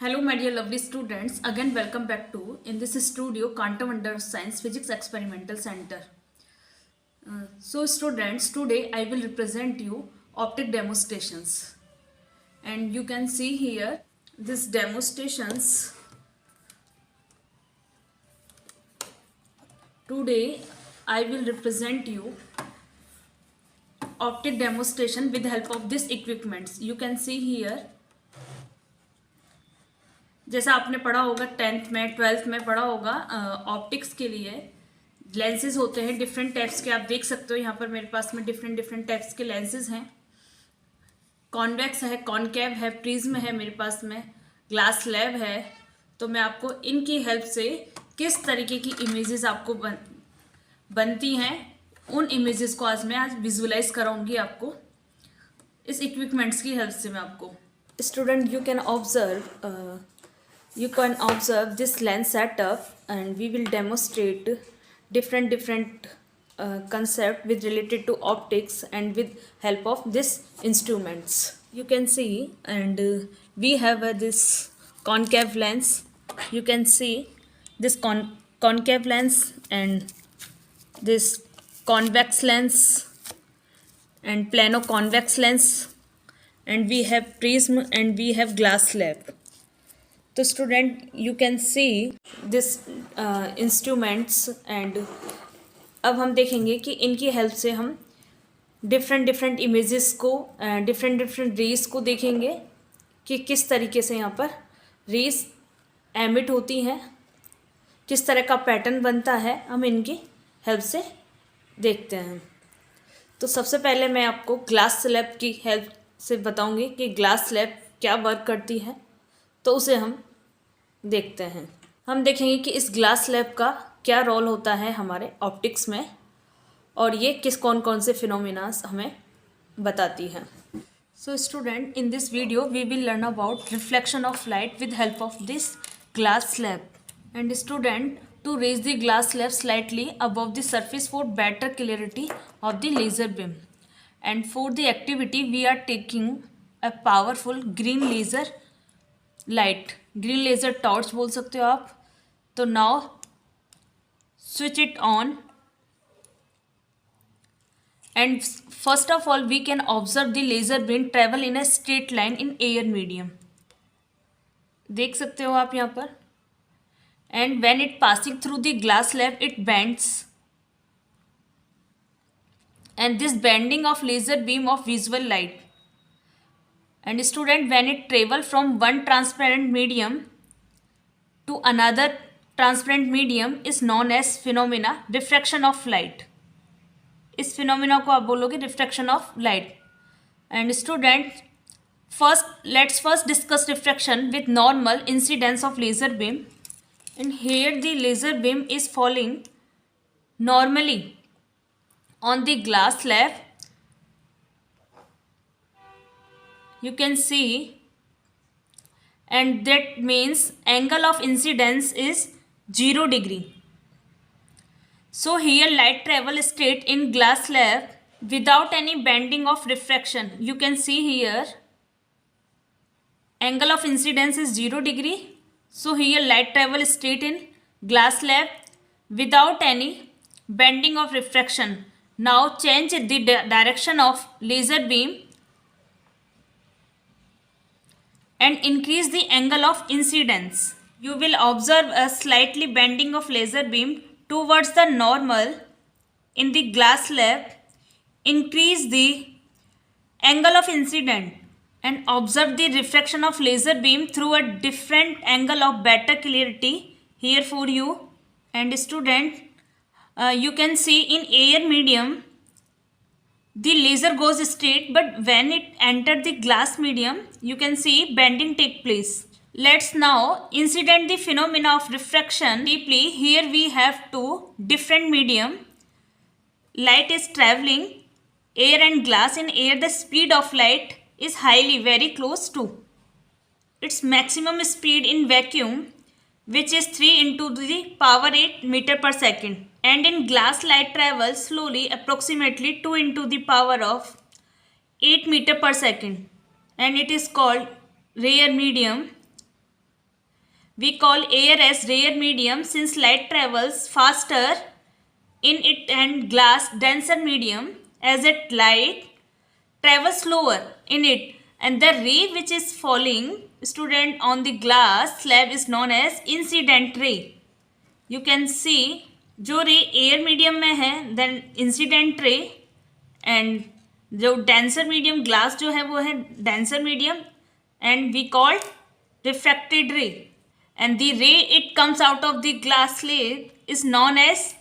Hello my dear lovely students, again welcome back to in this studio Quantum Under Science Physics Experimental Center. So students, today I will represent you optic demonstrations, and you can see here this demonstrations. Today I will represent you optic demonstration with the help of this equipments. You can see here, जैसा आपने पढ़ा होगा 10th में 12th में पढ़ा होगा optics के लिए लेंसेज होते हैं डिफरेंट टाइप्स के। आप देख सकते हो यहाँ पर मेरे पास में डिफरेंट टाइप्स के लेंसेज हैं। कॉन्वेक्स है, कॉनकेव है, प्रिज्म है, मेरे पास में ग्लास स्लैब है। तो मैं आपको इनकी हेल्प से किस तरीके की इमेजेस आपको बनती हैं, उन इमेजेस को आज विजुअलाइज कराऊंगी आपको इस इक्विपमेंट्स की हेल्प से। मैं आपको student you can observe this lens setup, and we will demonstrate different concept with related to optics and with help of this instruments. You can see, and we have this concave lens. You can see this concave lens and this convex lens and plano convex lens, and we have prism and we have glass slab. तो student you can see this instruments, and अब हम देखेंगे कि इनकी help से हम different images को different race को देखेंगे कि किस तरीके से यहाँ पर रेस एमिट होती हैं, किस तरह का पैटर्न बनता है, हम इनकी हेल्प से देखते हैं। तो सबसे पहले मैं आपको ग्लास स्लैब की हेल्प से बताऊंगी कि ग्लास स्लैब क्या वर्क करती है, तो उसे हम देखते हैं। हम देखेंगे कि इस ग्लास स्लैब का क्या रोल होता है हमारे ऑप्टिक्स में, और ये कौन कौन से फिनोमिनास हमें बताती है। So student, in this video we will learn about reflection of light with help of this glass slab. And student, to raise the glass slab slightly above the surface for better clarity of the laser beam, and for the activity we are taking a powerful green laser light, green laser torch बोल सकते हो आप। तो now switch it on, and first of all we can observe the laser beam travel in a straight line in air medium. देख सकते हो आप यहाँ पर। And when it passing through the glass slab it bends, and this bending of laser beam of visual light. And student, when it travel from one transparent medium to another transparent medium is known as phenomena refraction of light. इस phenomena को आप बोलोगे refraction of light. And student, let's first discuss refraction with normal incidence of laser beam. And here the laser beam is falling normally on the glass slab. You can see, and that means angle of incidence is 0 degree. So here light travel straight in glass slab without any bending of refraction. You can see here angle of incidence is 0 degree. So here light travel straight in glass slab without any bending of refraction. Now change the direction of laser beam and increase the angle of incidence. You will observe a slightly bending of laser beam towards the normal in the glass slab. Increase the angle of incidence and observe the refraction of laser beam through a different angle of better clarity here for you. And student, you can see in air medium the laser goes straight, but when it enter the glass medium you can see bending take place. Let's now incident the phenomena of refraction deeply. Here we have two different medium. Light is traveling, air and glass. In air the speed of light is highly, very close to its maximum speed in vacuum, which is 3 into the power 8 meter per second. And in glass light travels slowly, approximately 2 into the power of 8 meter per second, and it is called rare medium. We call air as rare medium since light travels faster in it and glass denser medium as it light travels slower in it, and the ray which is falling student on the glass slab is known as incident ray. You can see जो रे air medium में है then incident ray, and जो denser medium glass जो है वो है denser medium and we called refracted ray, and the ray it comes out of the glass slab is known as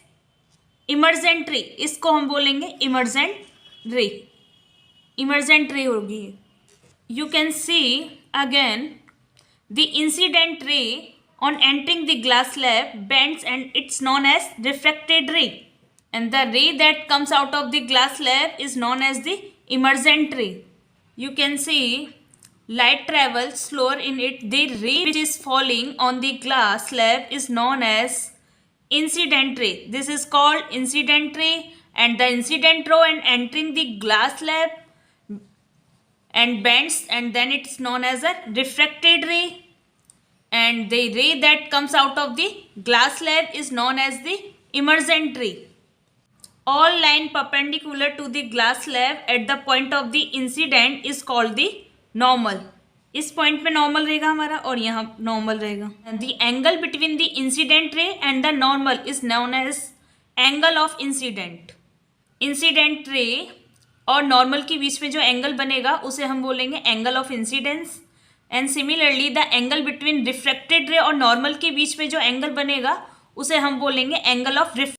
emergent ray. इसको हम बोलेंगे इमर्जेंट रे. इमर्जेंट रे होगी. You can see again the incident ray on entering the glass slab bends and it's known as refracted ray, and the ray that comes out of the glass slab is known as the emergent ray. You can see light travels slower in it. The ray which is falling on the glass slab is known as incident ray. This is called incident ray, and the incident ray and entering the glass slab and bends, and then it's known as a refracted ray, and the ray that comes out of the glass slab is known as the emergent ray. All line perpendicular to the glass slab at the point of the incident is called the normal. इस point पे normal रहेगा हमारा और यहाँ normal रहेगा. The angle between the incident ray and the normal is known as angle of incident. Incident ray और normal के बीच में जो एंगल बनेगा उसे हम बोलेंगे angle of incidence, and similarly the angle between refracted रे और नॉर्मल के बीच में जो एंगल बनेगा उसे हम बोलेंगे एंगल ऑफ